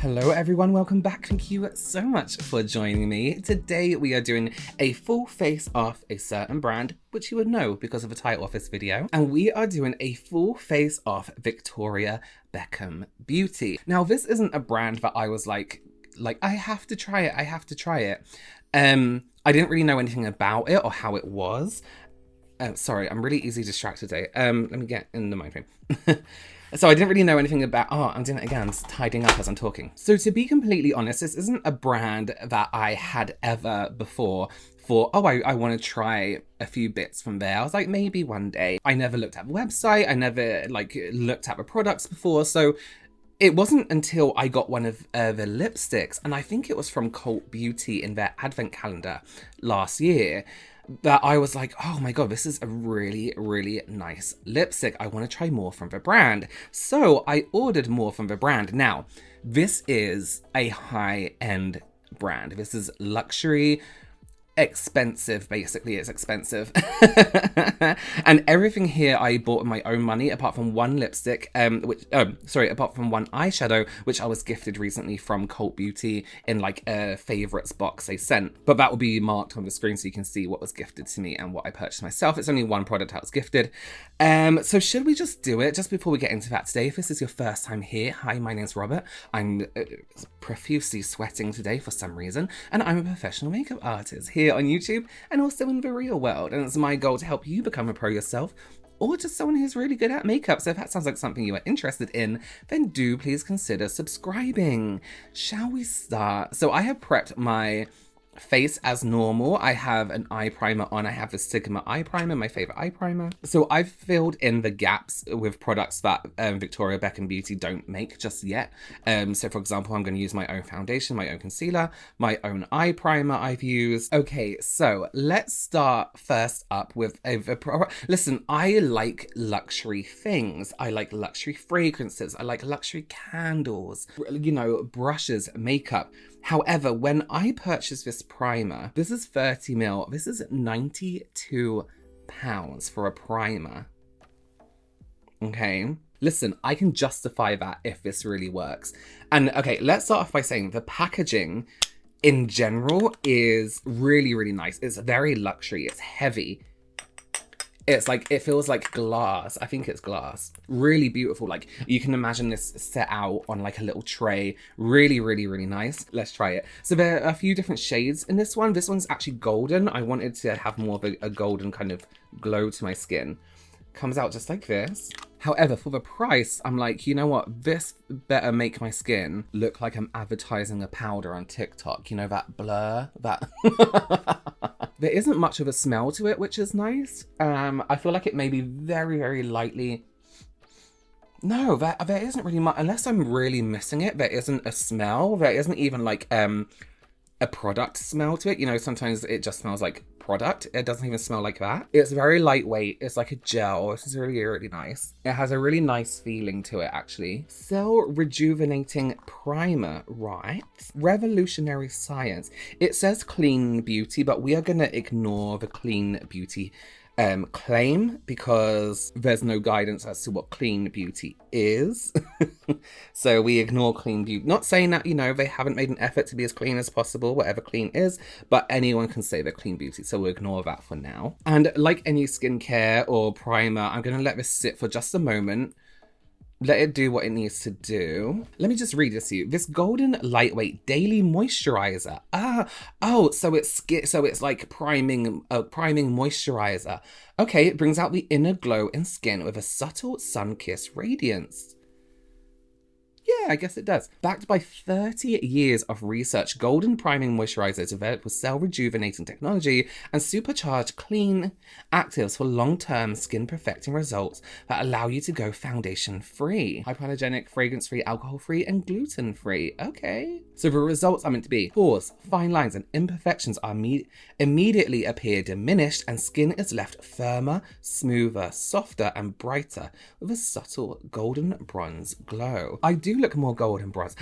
Hello everyone, welcome back. Thank you so much for joining me. Today we are doing a full face off a certain brand, which you would know because of the title of this video. And we are doing a full face off Victoria Beckham Beauty. Now this isn't a brand that I was like I have to try it, I have to try it. I didn't really know anything about it or how it was. Sorry, I'm really easily distracted today. Let me get in the mind frame. So I didn't really know anything about, I'm doing it again, it's tidying up as I'm talking. So to be completely honest, this isn't a brand that I had ever before thought, I want to try a few bits from there. I was like, maybe one day. I never looked at the website. I never looked at the products before. So it wasn't until I got one of the lipsticks, and I think it was from Cult Beauty in their advent calendar last year, that I was like, oh my god, this is a really, really nice lipstick. I want to try more from the brand. So I ordered more from the brand. Now, this is a high-end brand. This is luxury, expensive, basically. It's expensive. And everything here I bought with my own money, apart from one lipstick, apart from one eyeshadow, which I was gifted recently from Cult Beauty in like a favorites box they sent. But that will be marked on the screen so you can see what was gifted to me and what I purchased myself. It's only one product I was gifted. So should we just do it? Just before we get into that today, if this is your first time here, hi, my name's Robert. I'm profusely sweating today for some reason, and I'm a professional makeup artist here on YouTube and also in the real world, and it's my goal to help you become a pro yourself or just someone who's really good at makeup. So if that sounds like something you are interested in, then do please consider subscribing. Shall we start? So I have prepped my face as normal. I have an eye primer on. I have the Sigma eye primer, my favorite eye primer. So I've filled in the gaps with products that Victoria Beckham Beauty don't make just yet. So for example, I'm going to use my own foundation, my own concealer, my own eye primer I've used. Okay, so let's start first up with listen, I like luxury things. I like luxury fragrances. I like luxury candles, you know, brushes, makeup. However, when I purchased this primer, this is 30 ml. This is £92 for a primer. Okay. Listen, I can justify that if this really works. And okay, let's start off by saying the packaging in general is really, really nice. It's very luxury. It's heavy. It's like, it feels like glass. I think it's glass. Really beautiful. Like, you can imagine this set out on like a little tray. Really, really, really nice. Let's try it. So there are a few different shades in this one. This one's actually golden. I wanted to have more of a golden kind of glow to my skin. Comes out just like this. However, for the price, I'm like, you know what? This better make my skin look like I'm advertising a powder on TikTok. You know, that blur? That... There isn't much of a smell to it, which is nice. I feel like it may be very, very lightly... No, there isn't really much. Unless I'm really missing it, there isn't a smell. There isn't even like a product smell to it. You know, sometimes it just smells like product. It doesn't even smell like that. It's very lightweight. It's like a gel. This is really, really nice. It has a really nice feeling to it, actually. Cell Rejuvenating Primer, right? Revolutionary Science. It says clean beauty, but we are going to ignore the clean beauty claim because there's no guidance as to what clean beauty is. So we ignore clean beauty. Not saying that, you know, they haven't made an effort to be as clean as possible, whatever clean is, but anyone can say they're clean beauty. So we'll ignore that for now. And like any skincare or primer, I'm going to let this sit for just a moment. Let it do what it needs to do. Let me just read this to you. This golden lightweight daily moisturizer. So it's like priming moisturizer. Okay, it brings out the inner glow in skin with a subtle sun-kissed radiance. Yeah, I guess it does. Backed by 30 years of research, Golden Priming Moisturizer is developed with cell rejuvenating technology and supercharged clean actives for long-term skin perfecting results that allow you to go foundation-free, hypoallergenic, fragrance-free, alcohol-free, and gluten-free. Okay. So the results are meant to be pores, fine lines, and imperfections are immediately appear diminished, and skin is left firmer, smoother, softer, and brighter with a subtle golden bronze glow. I do look more golden bronze.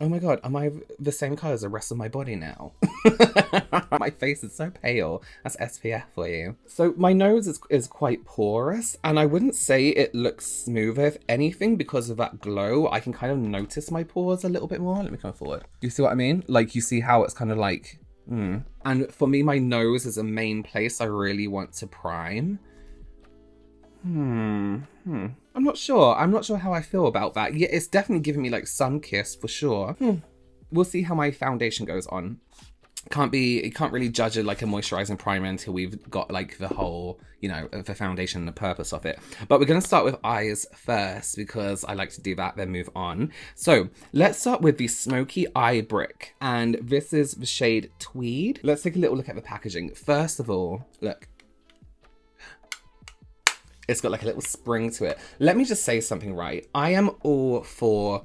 Oh my god, am I the same colour as the rest of my body now? My face is so pale. That's SPF for you. So my nose is quite porous, and I wouldn't say it looks smoother. If anything, because of that glow, I can kind of notice my pores a little bit more. Let me come forward. You see what I mean? Like, you see how it's kind of like, And for me, my nose is a main place I really want to prime. I'm not sure. I'm not sure how I feel about that. Yeah, it's definitely giving me like sun kiss for sure. We'll see how my foundation goes on. You can't really judge it like a moisturizing primer until we've got like the whole, you know, the foundation and the purpose of it. But we're going to start with eyes first because I like to do that, then move on. So let's start with the Smoky Eye Brick. And this is the shade Tweed. Let's take a little look at the packaging. First of all, look. It's got like a little spring to it. Let me just say something, right? I am all for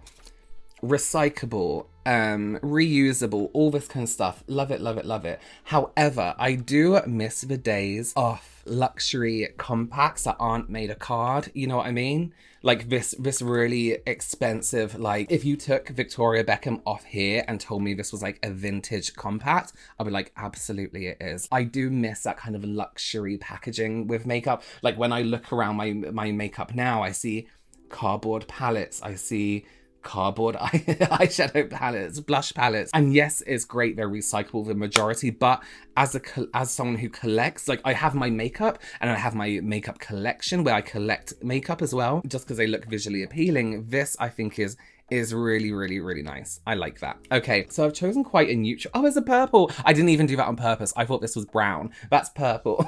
recyclable, reusable, all this kind of stuff. Love it, love it, love it. However, I do miss the days of luxury compacts that aren't made of card. You know what I mean? Like this really expensive, like if you took Victoria Beckham off here and told me this was like a vintage compact, I'd be like, absolutely it is. I do miss that kind of luxury packaging with makeup. Like when I look around my makeup now, I see cardboard palettes, I see cardboard eyeshadow palettes, blush palettes, and yes, it's great they're recyclable the majority, but as someone who collects, like I have my makeup and I have my makeup collection where I collect makeup as well, just because they look visually appealing. This I think is really, really, really nice. I like that. Okay, so I've chosen quite a neutral. Oh, there's a purple. I didn't even do that on purpose. I thought this was brown. That's purple.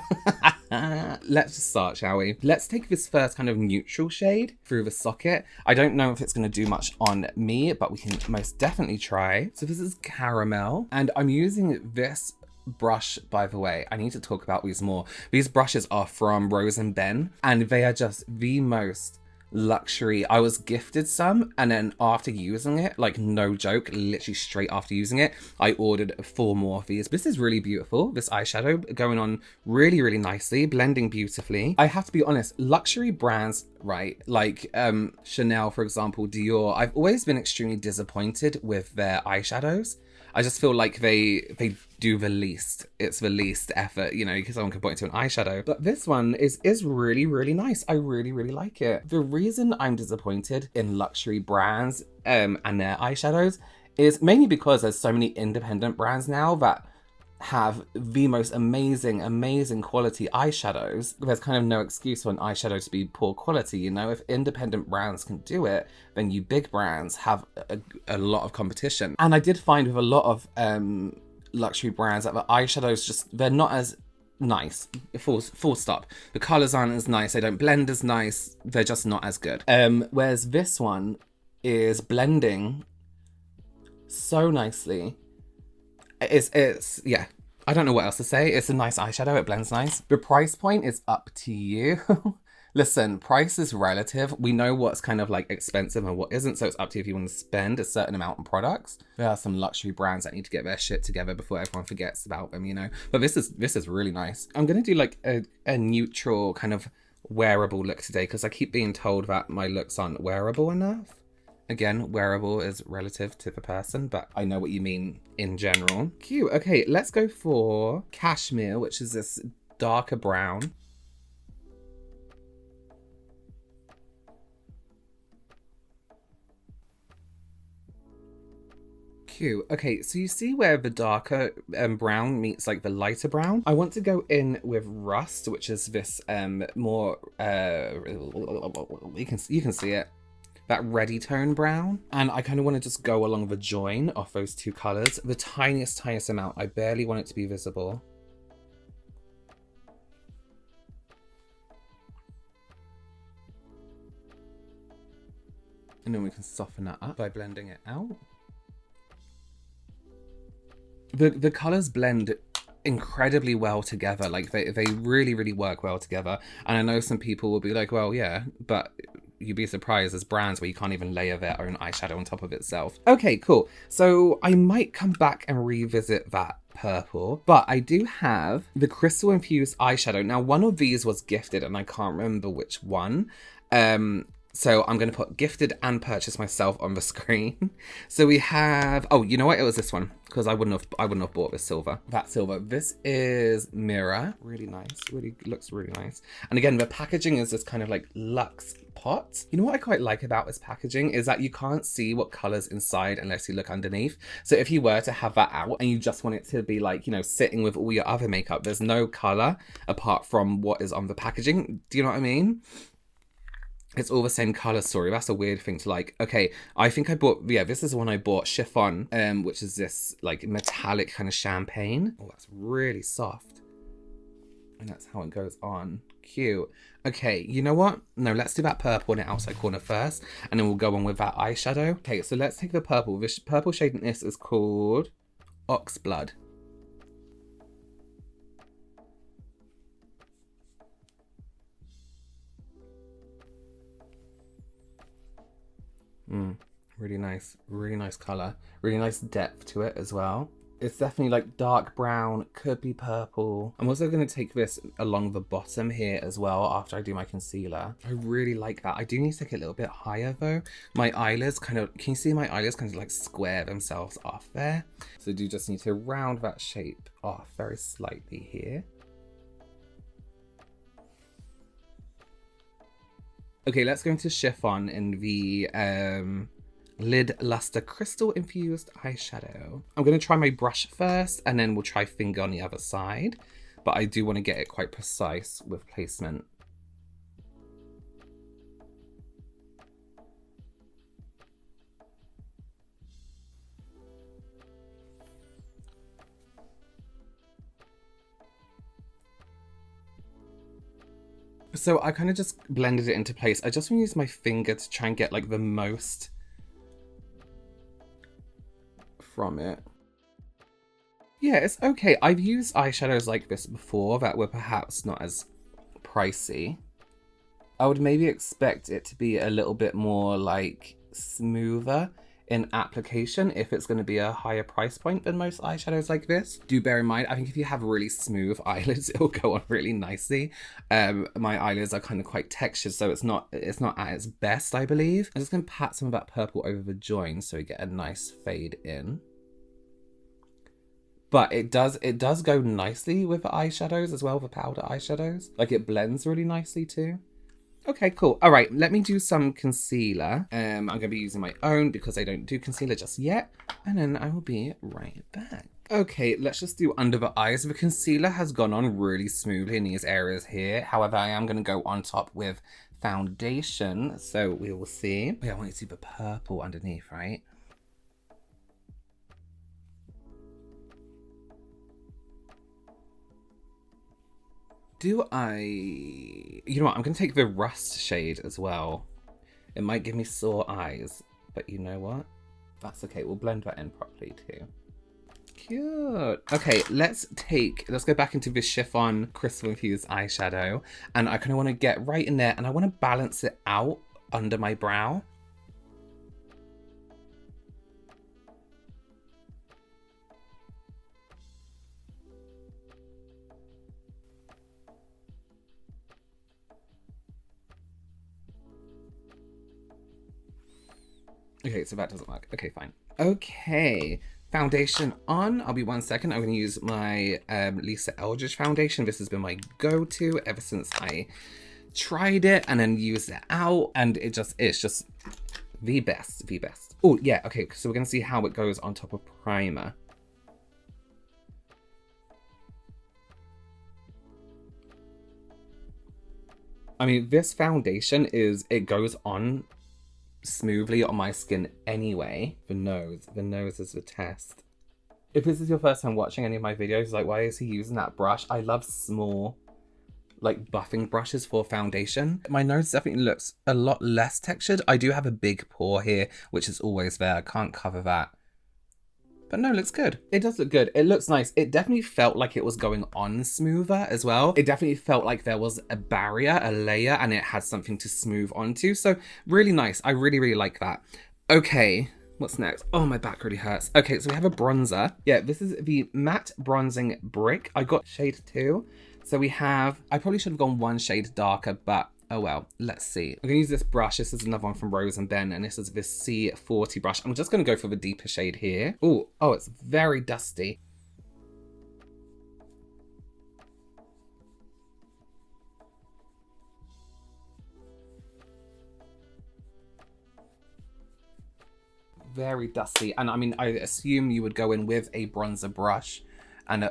Let's just start, shall we? Let's take this first kind of neutral shade through the socket. I don't know if it's going to do much on me, but we can most definitely try. So this is Caramel, and I'm using this brush, by the way. I need to talk about these more. These brushes are from Rose and Ben, and they are just the most luxury. I was gifted some, and then after using it, like no joke, literally straight after using it, I ordered 4 more of these. This is really beautiful. This eyeshadow going on really, really nicely, blending beautifully. I have to be honest, luxury brands, right, like Chanel, for example, Dior, I've always been extremely disappointed with their eyeshadows. I just feel like they do the least. It's the least effort, you know, because someone can point to an eyeshadow. But this one is really, really nice. I really, really like it. The reason I'm disappointed in luxury brands and their eyeshadows is mainly because there's so many independent brands now that have the most amazing quality eyeshadows. There's kind of no excuse for an eyeshadow to be poor quality, you know? If independent brands can do it, then you big brands have a lot of competition. And I did find with a lot of luxury brands that the eyeshadows just, they're not as nice. Full stop. The colors aren't as nice, they don't blend as nice, they're just not as good. Whereas this one is blending so nicely. It's yeah, I don't know what else to say. It's a nice eyeshadow, it blends nice. The price point is up to you. Listen, price is relative. We know what's kind of like expensive and what isn't, so it's up to you if you want to spend a certain amount on products. There are some luxury brands that need to get their shit together before everyone forgets about them, you know. But this is really nice. I'm gonna do like a neutral kind of wearable look today because I keep being told that my looks aren't wearable enough. Again, wearable is relative to the person, but I know what you mean in general. Cute. Okay, let's go for Cashmere, which is this darker brown. Cute. Okay, so you see where the darker brown meets like the lighter brown? I want to go in with Rust, which is this more, you can see it. That reddy tone brown, and I kind of want to just go along the join of those two colors, the tiniest amount. I barely want it to be visible. And then we can soften that up by blending it out. The colors blend incredibly well together. Like they really work well together. And I know some people will be like, well, yeah, but you'd be surprised, there's brands where you can't even layer their own eyeshadow on top of itself. Okay, cool. So I might come back and revisit that purple, but I do have the crystal infused eyeshadow. Now, one of these was gifted and I can't remember which one. So I'm going to put gifted and purchase myself on the screen. So we have, oh, you know what? It was this one because I wouldn't have bought this silver. That silver. This is Mirror. Really nice. Really looks really nice. And again, the packaging is this kind of like luxe pot. You know what I quite like about this packaging is that you can't see what colors inside unless you look underneath. So if you were to have that out and you just want it to be like, you know, sitting with all your other makeup, there's no color apart from what is on the packaging. Do you know what I mean? It's all the same color story. That's a weird thing to like. Okay, I think I bought, yeah, this is the one I bought, Chiffon, which is this like metallic kind of champagne. Oh, that's really soft. And that's how it goes on. Cute. Okay, you know what? No, let's do that purple in the outside corner first, and then we'll go on with that eyeshadow. Okay, so let's take the purple. This purple shade in this is called Oxblood. Really nice color, really nice depth to it as well. It's definitely like dark brown, could be purple. I'm also going to take this along the bottom here as well after I do my concealer. I really like that. I do need to take it a little bit higher though. My eyelids kind of, can you see my eyelids kind of like square themselves off there? So I do just need to round that shape off very slightly here. Okay, let's go into Chiffon in the Lid Lustre Crystal Infused Eyeshadow. I'm going to try my brush first, and then we'll try finger on the other side. But I do want to get it quite precise with placement. So I kind of just blended it into place. I just want to use my finger to try and get like the most from it. Yeah, it's okay. I've used eyeshadows like this before that were perhaps not as pricey. I would maybe expect it to be a little bit more like smoother in application if it's going to be a higher price point than most eyeshadows like this. Do bear in mind, I think if you have really smooth eyelids, it will go on really nicely. My eyelids are kind of quite textured, so it's not at its best, I believe. I'm just going to pat some of that purple over the join so we get a nice fade in. But it does go nicely with the eyeshadows as well, the powder eyeshadows. Like it blends really nicely too. Okay, cool. All right, let me do some concealer. I'm going to be using my own because I don't do concealer just yet. And then I will be right back. Okay, let's just do under the eyes. The concealer has gone on really smoothly in these areas here. However, I am going to go on top with foundation. So we will see. Oh, yeah, I want you to see the purple underneath, right? You know what, I'm going to take the Rust shade as well. It might give me sore eyes, but you know what? That's okay, we'll blend that in properly too. Cute. Okay, let's go back into this Chiffon Crystal Infused eyeshadow. And I kind of want to get right in there and I want to balance it out under my brow. Okay, so that doesn't work. Okay, fine. Okay, foundation on. I'll be 1 second. I'm going to use my Lisa Eldridge foundation. This has been my go-to ever since I tried it and then used it out. And it's just the best, Oh, yeah, okay. So we're going to see how it goes on top of primer. I mean, this foundation it goes on smoothly on my skin anyway. The nose is the test. If this is your first time watching any of my videos, like, why is he using that brush? I love small like buffing brushes for foundation. My nose definitely looks a lot less textured. I do have a big pore here, which is always there. I can't cover that. But no, it looks good. It does look good. It looks nice. It definitely felt like it was going on smoother as well. It definitely felt like there was a barrier, a layer, and it had something to smooth onto. So really nice. I really, really like that. Okay, what's next? Oh, my back really hurts. Okay, so we have a bronzer. Yeah, this is the Matte Bronzing Brick. I got shade 2. So we have, I probably should have gone 1 shade darker, but Oh well, let's see. I'm gonna use this brush. This is another one from Rose and Ben, and this is this C40 brush. I'm just gonna go for the deeper shade here. Oh, it's very dusty. Very dusty. And I mean, I assume you would go in with a bronzer brush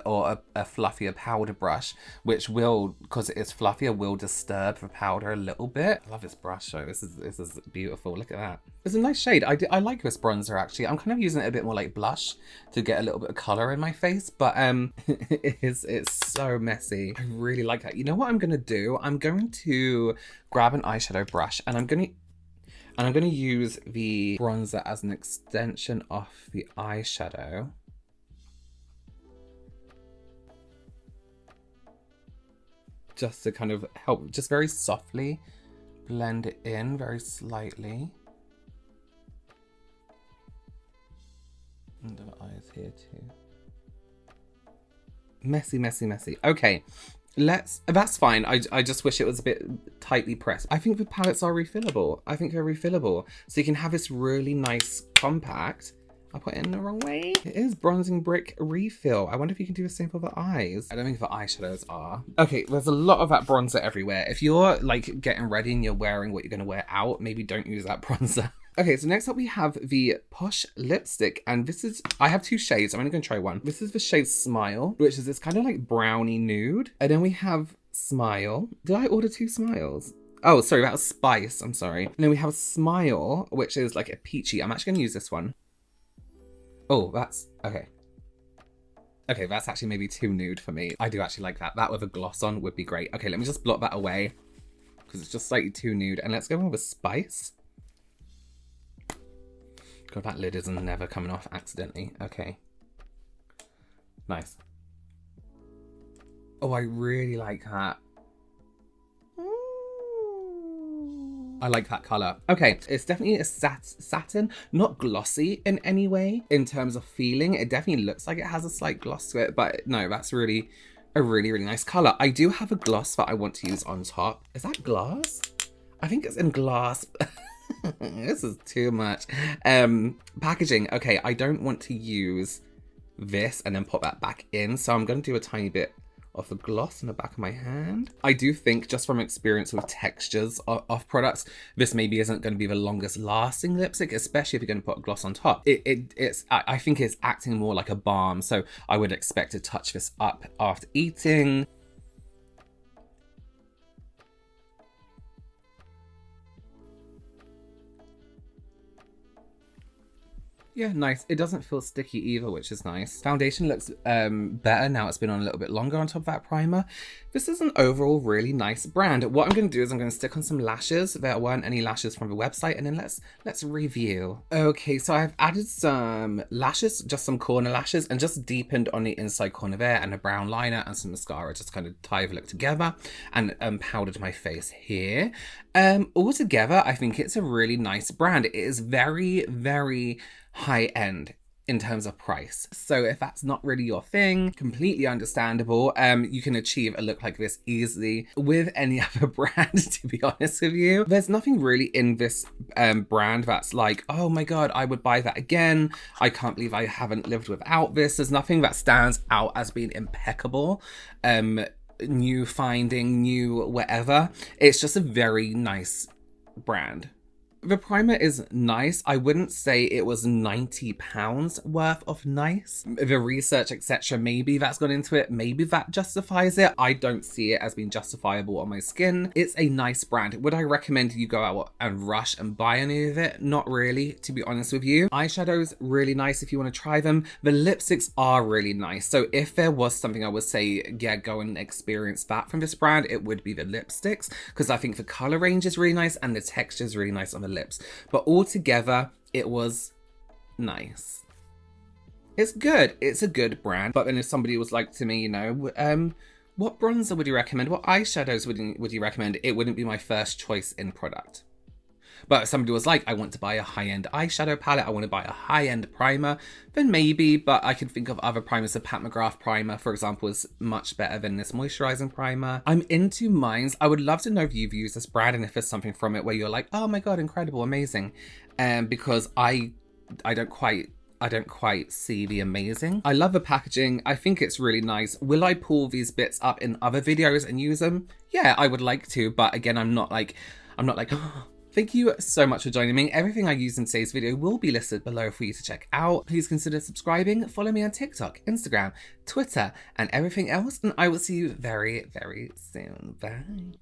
or a fluffier powder brush, which will, because it is fluffier, will disturb the powder a little bit. I love this brush though. This is beautiful. Look at that. It's a nice shade. I like this bronzer actually. I'm kind of using it a bit more like blush to get a little bit of color in my face, but it's so messy. I really like that. You know what I'm gonna do? I'm going to grab an eyeshadow brush and I'm gonna use the bronzer as an extension of the eyeshadow. Just to kind of help, just very softly blend it in very slightly. Under the eyes here too. Messy, messy, messy. Okay. That's fine. I just wish it was a bit tightly pressed. I think the palettes are refillable. I think they're refillable. So you can have this really nice compact. I put it in the wrong way. It is Bronzing Brick Refill. I wonder if you can do the same for the eyes. I don't think the eyeshadows are. Okay, there's a lot of that bronzer everywhere. If you're like getting ready and you're wearing what you're gonna wear out, maybe don't use that bronzer. Okay, so next up we have the Posh lipstick, and this is, I have two shades, I'm only gonna try one. This is the shade Smile, which is this kind of like brownie nude. And then we have Smile. Did I order two Smiles? Oh, sorry, that was Spice, I'm sorry. And then we have Smile, which is like a peachy. I'm actually gonna use this one. Oh, that's, okay. Okay, that's actually maybe too nude for me. I do actually like that. That with a gloss on would be great. Okay, let me just blot that away because it's just slightly too nude. And let's go in with Spice. God, that lid is never coming off accidentally. Okay. Nice. Oh, I really like that. I like that color. Okay, it's definitely a satin, not glossy in any way in terms of feeling. It definitely looks like it has a slight gloss to it, but no, that's really a really, really nice color. I do have a gloss that I want to use on top. Is that glass? I think it's in glass. This is too much. Packaging. Okay, I don't want to use this and then put that back in, so I'm going to do a tiny bit of the gloss in the back of my hand. I do think, just from experience with textures of products, this maybe isn't going to be the longest lasting lipstick, especially if you're going to put a gloss on top. I think it's acting more like a balm, so I would expect to touch this up after eating. Yeah, nice. It doesn't feel sticky either, which is nice. Foundation looks better now it's been on a little bit longer on top of that primer. This is an overall really nice brand. What I'm going to do is I'm going to stick on some lashes. There weren't any lashes from the website, and then let's review. Okay, so I've added some lashes, just some corner lashes, and just deepened on the inside corner there, and a brown liner and some mascara, just kind of tie the look together, and powdered my face here. Altogether, I think it's a really nice brand. It is very, very high end in terms of price. So if that's not really your thing, completely understandable. You can achieve a look like this easily with any other brand, to be honest with you. There's nothing really in this brand that's like, oh my God, I would buy that again. I can't believe I haven't lived without this. There's nothing that stands out as being impeccable. New finding, new whatever. It's just a very nice brand. The primer is nice. I wouldn't say it was £90 worth of nice. The research, etc., maybe that's gone into it. Maybe that justifies it. I don't see it as being justifiable on my skin. It's a nice brand. Would I recommend you go out and rush and buy any of it? Not really, to be honest with you. Eyeshadows, really nice if you want to try them. The lipsticks are really nice. So if there was something I would say, yeah, go and experience that from this brand, it would be the lipsticks, because I think the color range is really nice and the texture is really nice on the lips. But altogether, it was nice. It's good. It's a good brand. But then if somebody was like to me, you know, what bronzer would you recommend? What eyeshadows would you recommend? It wouldn't be my first choice in product. But if somebody was like, I want to buy a high-end eyeshadow palette, I want to buy a high-end primer, then maybe, but I can think of other primers. The Pat McGrath primer, for example, is much better than this moisturizing primer. I'm into mines. I would love to know if you've used this brand and if there's something from it where you're like, oh my God, incredible, amazing. Because I don't quite see the amazing. I love the packaging. I think it's really nice. Will I pull these bits up in other videos and use them? Yeah, I would like to, but again, I'm not like, oh. Thank you so much for joining me. Everything I used in today's video will be listed below for you to check out. Please consider subscribing, follow me on TikTok, Instagram, Twitter, and everything else, and I will see you very, very soon. Bye.